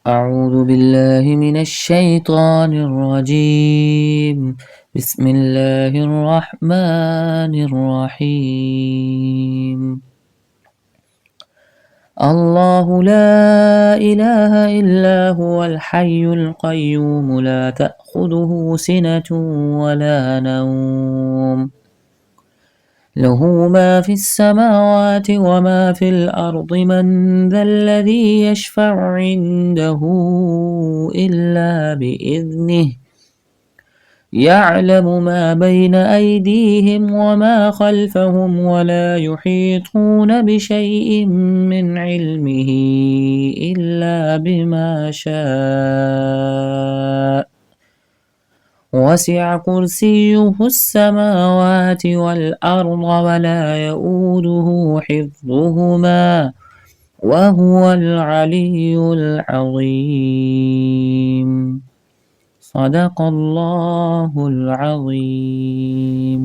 أعوذ بالله من الشيطان الرجيم. بسم الله الرحمن الرحيم. الله لا إله إلا هو الحي القيوم لا تأخذه سنة ولا نوم له ما في السماوات وما في الأرض من ذا الذي يشفع عنده إلا بإذنه يعلم ما بين أيديهم وما خلفهم ولا يحيطون بشيء من علمه إلا بما شاء وسع كرسيه السماوات والأرض ولا يؤوده حفظهما وهو العلي العظيم. صدق الله العظيم.